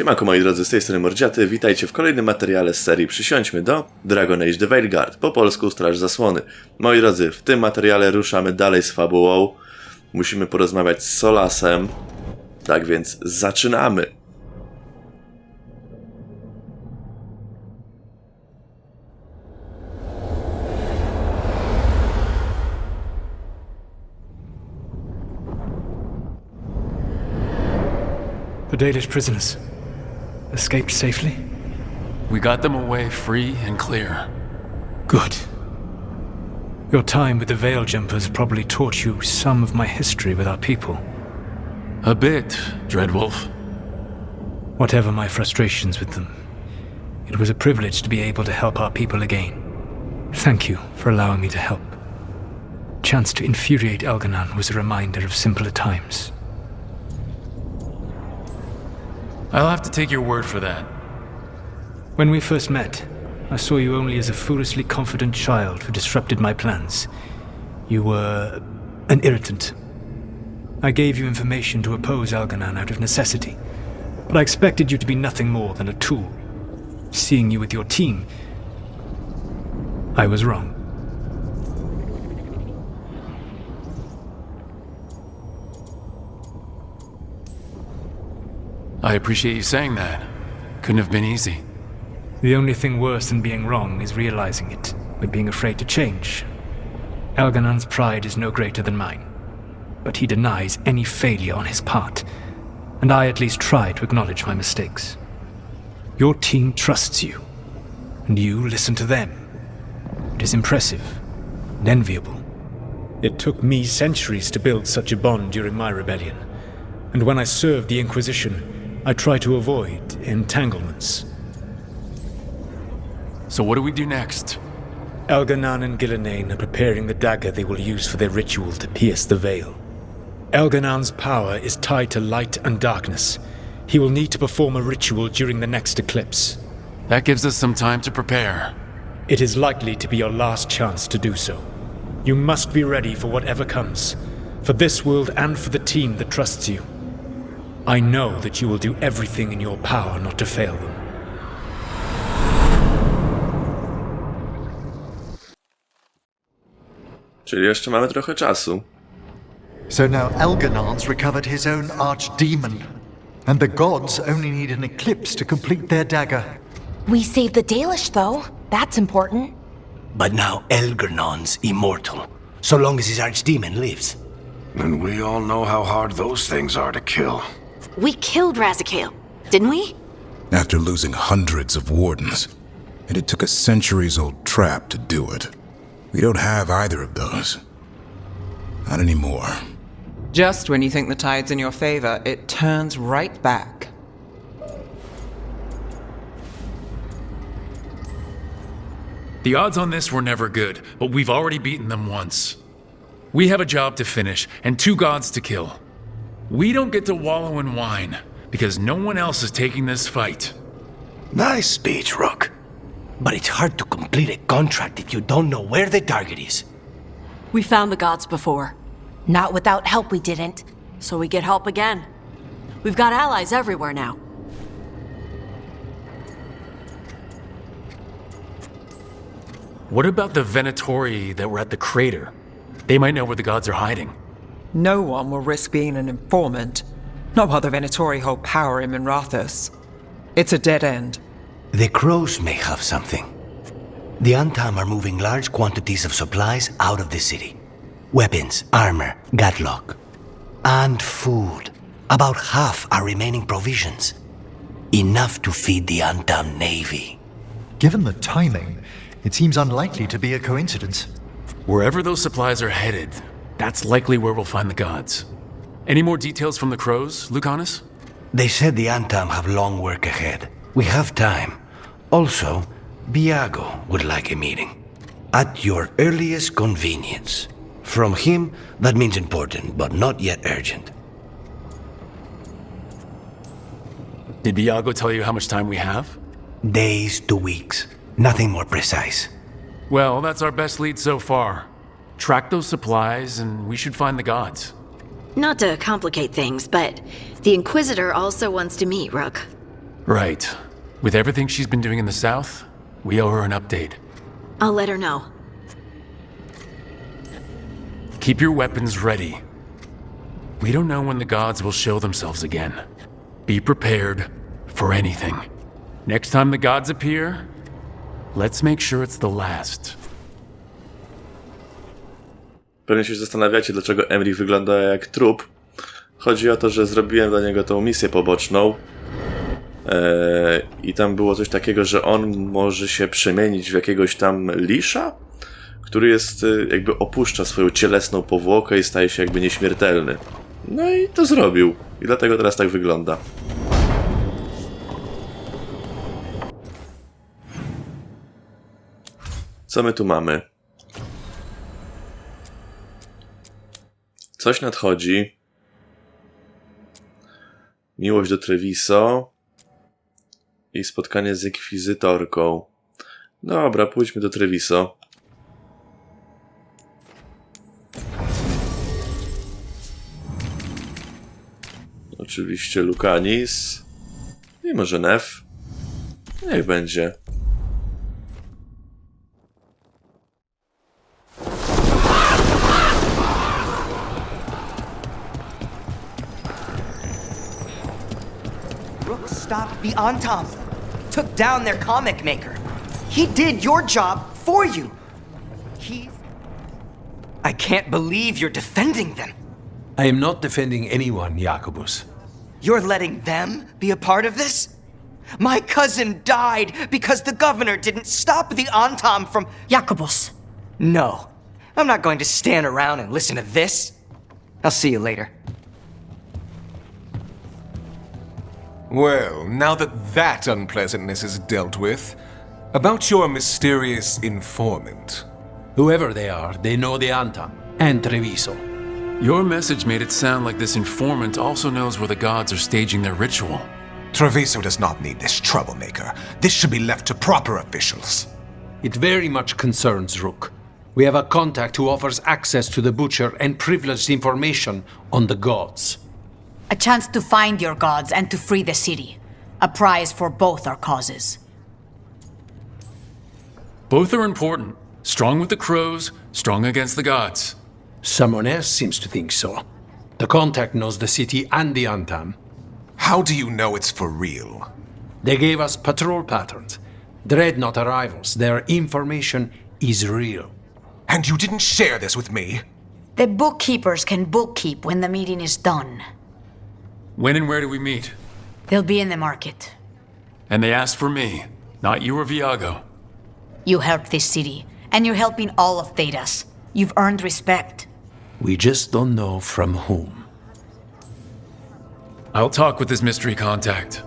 Siemanko moi drodzy, z tej strony Mordziaty, witajcie w kolejnym materiale z serii Przysiądźmy do Dragon Age the Veilguard, po polsku Straż Zasłony. Moi drodzy, w tym materiale ruszamy dalej z fabułą, musimy porozmawiać z Solasem, tak więc zaczynamy! The Dalish prisoners escaped safely? We got them away free and clear. Good. Your time with the Veil Jumpers probably taught you some of my history with our people. A bit, Dreadwolf. Whatever my frustrations with them, it was a privilege to be able to help our people again. Thank you for allowing me to help. Chance to infuriate Elganon was a reminder of simpler times. I'll have to take your word for that. When we first met, I saw you only as a foolishly confident child who disrupted my plans. You were an irritant. I gave you information to oppose Elganon out of necessity, but I expected you to be nothing more than a tool. Seeing you with your team, I was wrong. I appreciate you saying that. Couldn't have been easy. The only thing worse than being wrong is realizing it, but being afraid to change. Elganon's pride is no greater than mine, but he denies any failure on his part, and I at least try to acknowledge my mistakes. Your team trusts you, and you listen to them. It is impressive and enviable. It took me centuries to build such a bond during my rebellion, and when I served the Inquisition, I try to avoid entanglements. So what do we do next? Elganon and Gillenane are preparing the dagger they will use for their ritual to pierce the veil. Elganon's power is tied to light and darkness. He will need to perform a ritual during the next eclipse. That gives us some time to prepare. It is likely to be your last chance to do so. You must be ready for whatever comes, for this world and for the team that trusts you. I know that you will do everything in your power not to fail them. Czyli jeszcze mamy trochę czasu. So now Elganon's recovered his own archdemon, and the gods only need an eclipse to complete their dagger. We saved the Dalish, though. That's important. But now Elganon's immortal, so long as his archdemon lives. And we all know how hard those things are to kill. We killed Razikale, didn't we? After losing hundreds of wardens, and it took a centuries-old trap to do it. We don't have either of those. Not anymore. Just when you think the tide's in your favor, it turns right back. The odds on this were never good, but we've already beaten them once. We have a job to finish, and 2 gods to kill. We don't get to wallow in wine, because no one else is taking this fight. Nice speech, Rook. But it's hard to complete a contract if you don't know where the target is. We found the gods before. Not without help, we didn't. So we get help again. We've got allies everywhere now. What about the Venatori that were at the crater? They might know where the gods are hiding. No one will risk being an informant. Not while the Venatori hold power in Minrathos. It's a dead end. The crows may have something. The Antam are moving large quantities of supplies out of the city. Weapons, armor, gatlock. And food. About half are remaining provisions. Enough to feed the Antam navy. Given the timing, it seems unlikely to be a coincidence. Wherever those supplies are headed, that's likely where we'll find the gods. Any more details from the crows, Lucanus? They said the Antam have long work ahead. We have time. Also, Biago would like a meeting. At your earliest convenience. From him, that means important, but not yet urgent. Did Biago tell you how much time we have? Days to weeks. Nothing more precise. Well, that's our best lead so far. Track those supplies, and we should find the gods. Not to complicate things, but the Inquisitor also wants to meet Rook. Right. With everything she's been doing in the south, we owe her an update. I'll let her know. Keep your weapons ready. We don't know when the gods will show themselves again. Be prepared for anything. Next time the gods appear, let's make sure it's the last. Pewnie się zastanawiacie, dlaczego Emily wygląda jak trup. Chodzi o to, że zrobiłem dla niego tą misję poboczną. I tam było coś takiego, że on może się przemienić w jakiegoś tam lisza, który jest, jakby opuszcza swoją cielesną powłokę i staje się jakby nieśmiertelny. No i to zrobił. I dlatego teraz tak wygląda. Co my tu mamy? Coś nadchodzi. Miłość do Treviso. I spotkanie z inkwizytorką. Dobra, pójdźmy do Treviso. Oczywiście Lucanis. I może Nef. Niech będzie. Rook stopped the Antam. Took down their comic maker. He did your job for you. I can't believe you're defending them. I am not defending anyone, Jacobus. You're letting them be a part of this? My cousin died because the governor didn't stop the Antam from... Jacobus. No. I'm not going to stand around and listen to this. I'll see you later. Well, now that unpleasantness is dealt with, about your mysterious informant. Whoever they are, they know the Antam and Treviso. Your message made it sound like this informant also knows where the gods are staging their ritual. Treviso does not need this troublemaker. This should be left to proper officials. It very much concerns Rook. We have a contact who offers access to the butcher and privileged information on the gods. A chance to find your gods and to free the city. A prize for both our causes. Both are important. Strong with the crows, strong against the gods. Someone else seems to think so. The contact knows the city and the Antam. How do you know it's for real? They gave us patrol patterns. Dreadnought arrivals. Their information is real. And you didn't share this with me? The bookkeepers can bookkeep when the meeting is done. When and where do we meet? They'll be in the market. And they asked for me, not you or Viago. You helped this city, and you're helping all of Thedas. You've earned respect. We just don't know from whom. I'll talk with this mystery contact.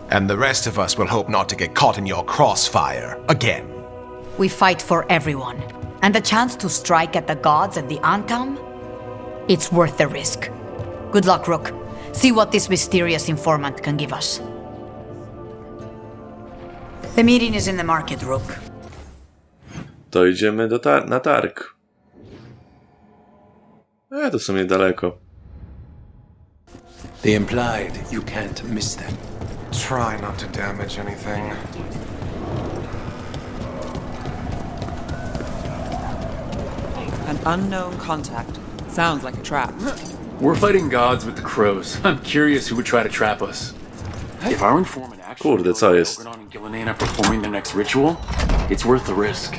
And the rest of us will hope not to get caught in your crossfire again. We fight for everyone. And the chance to strike at the gods and the Antam? It's worth the risk. Good luck, Rook. See what this mysterious informant can give us. The meeting is in the market, Rook. To idziemy na targ. To w sumie daleko. They implied you can't miss them. Try not to damage anything. An unknown contact. Sounds like a trap. We're fighting gods with the crows. I'm curious who would try to trap us. If our informant actually Kurde, co jest? Algernon and Gillenana performing their next ritual, it's worth the risk.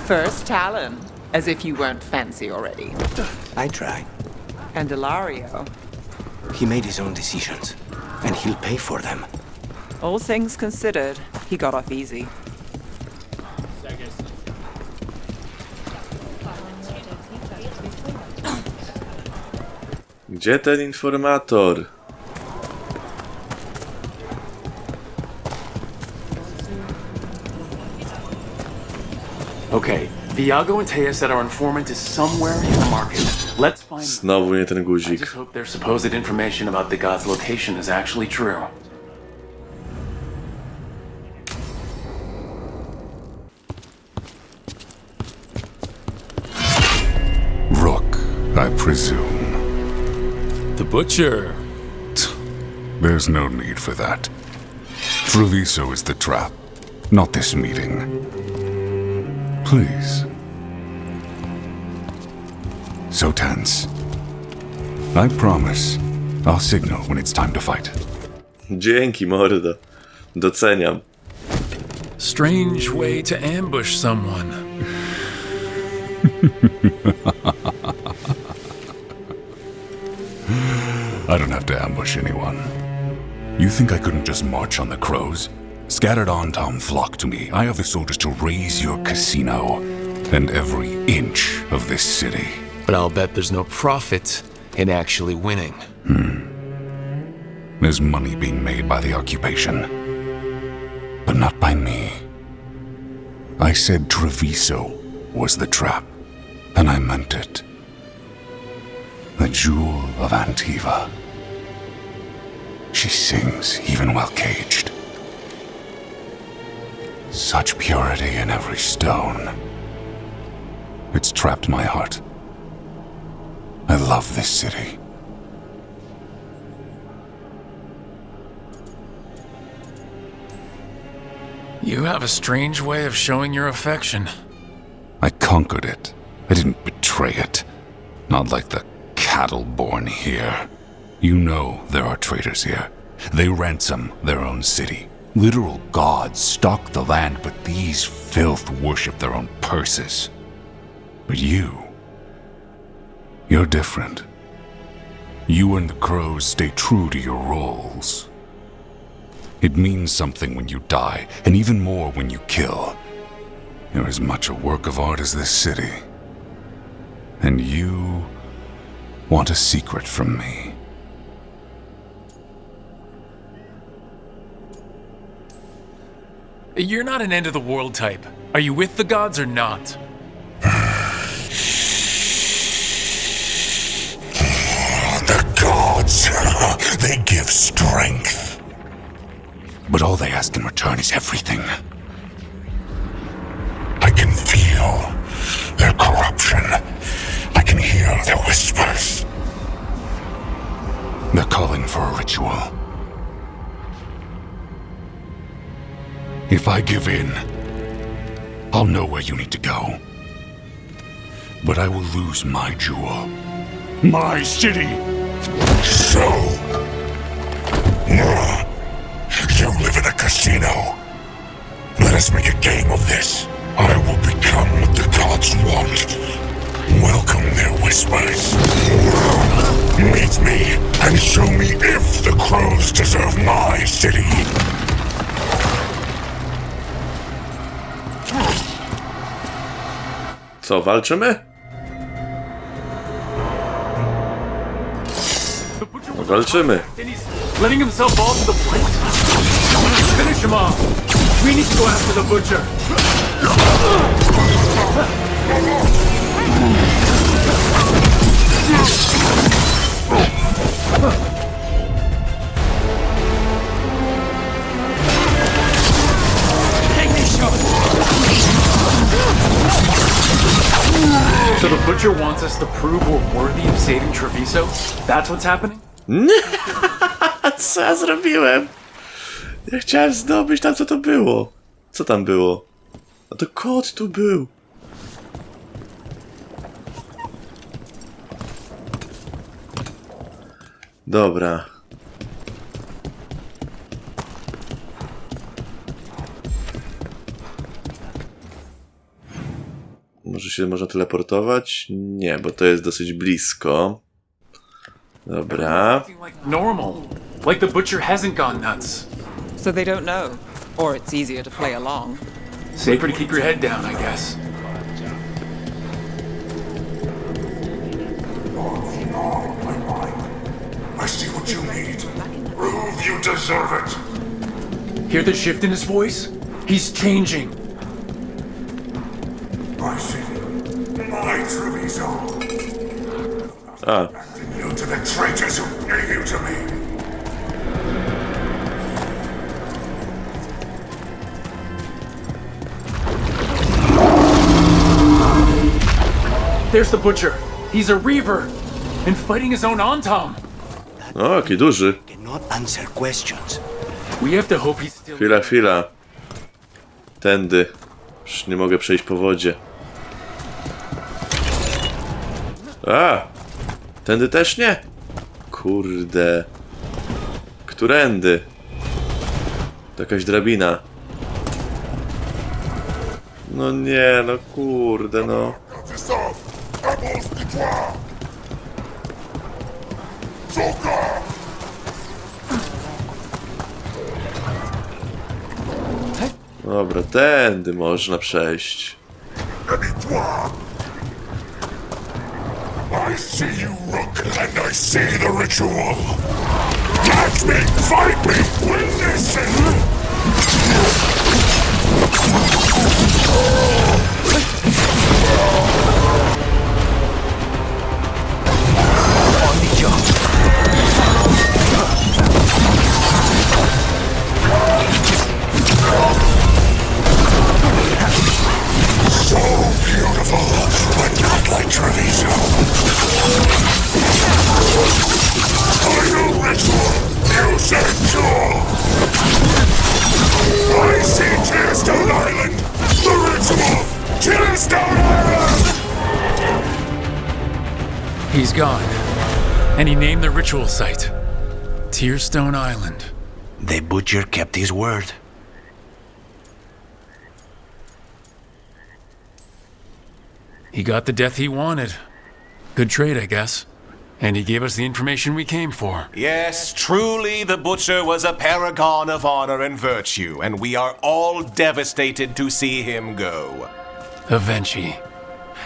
First Talon. As if you weren't fancy already. I tried. And Ilario. He made his own decisions, and he'll pay for them. All things considered, he got off easy. Gdzie ten informator? Okay, Viago and Taya said our informant is somewhere in the market. Let's find him. Znowu nie ten I guzik. just hope their supposed information about the god's location is actually true. presume. The butcher. There's no need for that. Treviso is the trap, not this meeting. Please. So tense. I promise, I'll signal when it's time to fight. Dzięki, mordo. Doceniam. Strange way to ambush someone. I don't have to ambush anyone. You think I couldn't just march on the crows? Scattered on Tom flock to me. I have the soldiers to raise your casino and every inch of this city. But I'll bet there's no profit in actually winning. There's money being made by the occupation, but not by me. I said Treviso was the trap, and I meant it. The jewel of Antiva. She sings even while caged. Such purity in every stone. It's trapped my heart. I love this city. You have a strange way of showing your affection. I conquered it. I didn't betray it. Not like the cattle born here. You know there are traitors here. They ransom their own city. Literal gods stalk the land, but these filth worship their own purses. But you're different. You and the crows stay true to your roles. It means something when you die, and even more when you kill. You're as much a work of art as this city. And you want a secret from me. You're not an end-of-the-world type. Are you with the gods or not? The gods, they give strength. But all they ask in return is everything. I can feel their corruption. I can hear their whispers. They're calling for a ritual. If I give in, I'll know where you need to go. But I will lose my jewel. My city! So... you live in a casino. Let us make a game of this. I will become what the gods want. Welcome their whispers. Meet me and show me if the crows deserve my city. Co, walczymy? No, walczymy. Letting himself fall to the plate. Finish him off. We need to go after the butcher. So the butcher wants us to prove we're worthy of saving Treviso? That's what's happening? Co ja zrobiłem? Ja chciałem zdobyć tam, co to było. Co tam było? A to kot tu był. Dobra. Może się można teleportować? Nie, bo to jest dosyć blisko. Dobra. Normal. Like the butcher hasn't gone nuts. So they don't know. Or it's easier to play along. Safer to keep your head down, I guess. I see what you need. Prove you deserve it. Hear the shift in his voice? He's changing. My city. My Treviso. You to the traitors who gave you to me. There's the butcher. He's a reaver. and fighting his own Antam. O, jaki duży. Cannot answer questions. We have to hope he's still... Chwila. Tędy. Już nie mogę przejść po wodzie. A! Tędy też nie? Kurde. Którędy? To jakaś drabina. No nie, no kurde, no. Dobra, tędy można przejść. I see you, Rook, and I see the ritual. Catch me, fight me, witness it! On the job. So beautiful, but not like Treviso. Final ritual, use it tool. I see Tearstone Island. The ritual, Tearstone Island. He's gone. And he named the ritual site Tearstone Island. The butcher kept his word. He got the death he wanted. Good trade, I guess. And he gave us the information we came for. Yes, truly the Butcher was a paragon of honor and virtue, and we are all devastated to see him go. Eventually.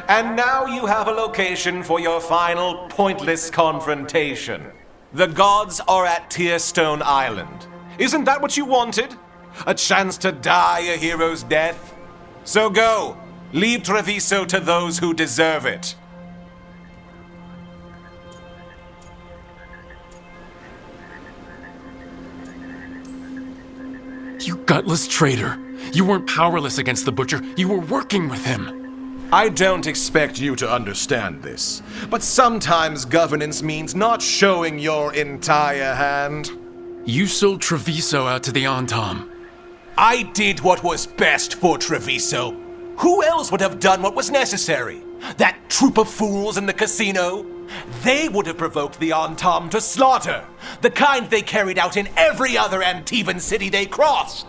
And now you have a location for your final pointless confrontation. The gods are at Tearstone Island. Isn't that what you wanted? A chance to die a hero's death? So go. Leave Treviso to those who deserve it. You gutless traitor. You weren't powerless against the Butcher. You were working with him. I don't expect you to understand this, but sometimes governance means not showing your entire hand. You sold Treviso out to the Antam. I did what was best for Treviso. Who else would have done what was necessary? That troop of fools in the casino? They would have provoked the Antam to slaughter, the kind they carried out in every other Antivan city they crossed.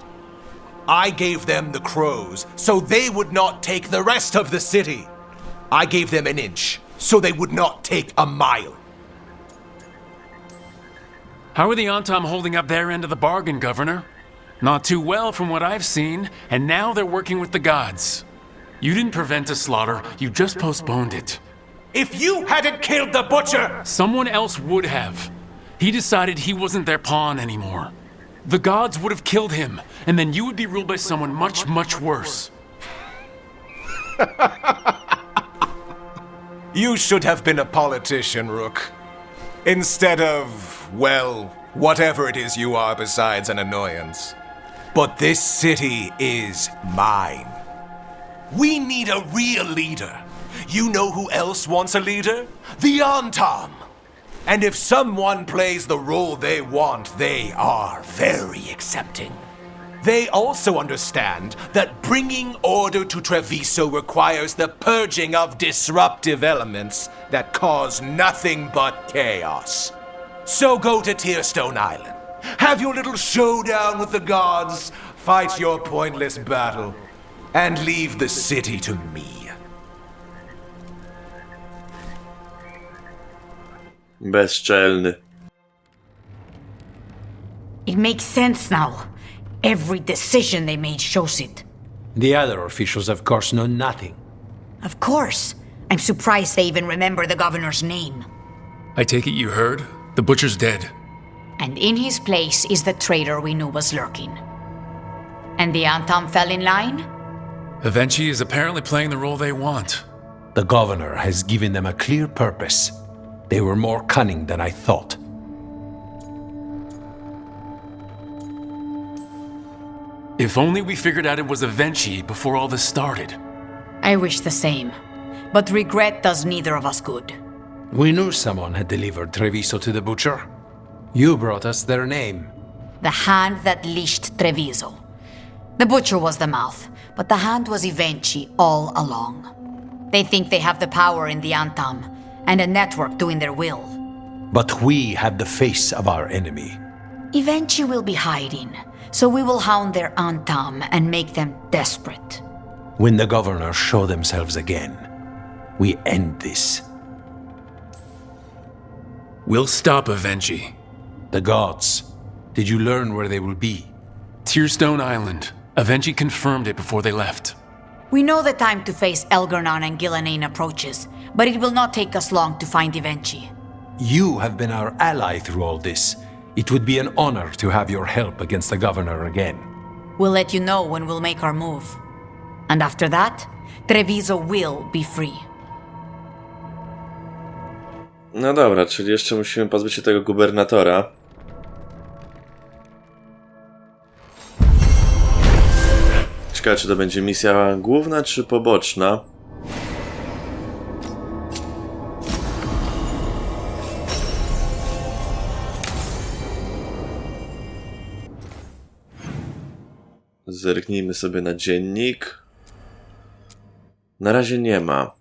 I gave them the crows, so they would not take the rest of the city. I gave them an inch, so they would not take a mile. How are the Antam holding up their end of the bargain, Governor? Not too well from what I've seen, and now they're working with the gods. You didn't prevent a slaughter, you just postponed it. If you hadn't killed the Butcher! Someone else would have. He decided he wasn't their pawn anymore. The gods would have killed him, and then you would be ruled by someone much, much worse. You should have been a politician, Rook. Instead of, well, whatever it is you are besides an annoyance. But this city is mine. We need a real leader. You know who else wants a leader? The Antam. And if someone plays the role they want, they are very accepting. They also understand that bringing order to Treviso requires the purging of disruptive elements that cause nothing but chaos. So go to Tearstone Island. Have your little showdown with the gods, fight your pointless battle, and leave the city to me. Bezczelny. It makes sense now. Every decision they made shows it. The other officials, of course, know nothing. Of course. I'm surprised they even remember the governor's name. I take it you heard? The Butcher's dead. And in his place is the traitor we knew was lurking. And the Antam fell in line? Eventually is apparently playing the role they want. The governor has given them a clear purpose. They were more cunning than I thought. If only we figured out it was Eventually before all this started. I wish the same. But regret does neither of us good. We knew someone had delivered Treviso to the butcher. You brought us their name. The hand that leashed Treviso. The butcher was the mouth, but the hand was Ivenchi all along. They think they have the power in the Antam, and a network doing their will. But we have the face of our enemy. Ivenchi will be hiding, so we will hound their Antam and make them desperate. When the governors show themselves again, we end this. We'll stop Ivenchi. The gods. Did you learn where they will be? Tearstone Island. Ivenchi confirmed it before they left. We know the time to face Elgar'nan and Gillenane approaches, but it will not take us long to find Ivenchi. You have been our ally through all this. It would be an honor to have your help against the governor again. We'll let you know when we'll make our move. And after that, Treviso will be free. No dobra, czyli jeszcze musimy pozbyć się tego gubernatora. Ciekawe, czy to będzie misja główna, czy poboczna. Zerknijmy sobie na dziennik. Na razie nie ma.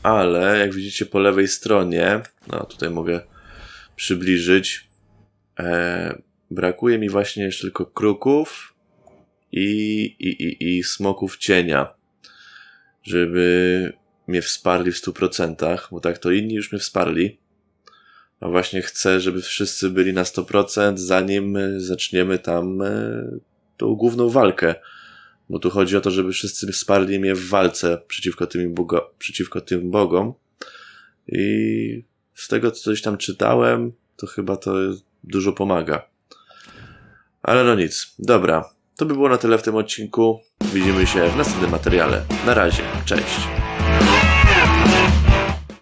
Ale jak widzicie po lewej stronie, no tutaj mogę przybliżyć, brakuje mi właśnie jeszcze tylko kruków i smoków cienia, żeby mnie wsparli w 100%, bo tak to inni już mnie wsparli. A właśnie chcę, żeby wszyscy byli na 100%, zanim zaczniemy tam tą główną walkę. Bo tu chodzi o to, żeby wszyscy wsparli mnie w walce przeciwko tym bogom. I z tego, co coś tam czytałem, to chyba to dużo pomaga. Ale no nic. Dobra. To by było na tyle w tym odcinku. Widzimy się w następnym materiale. Na razie. Cześć.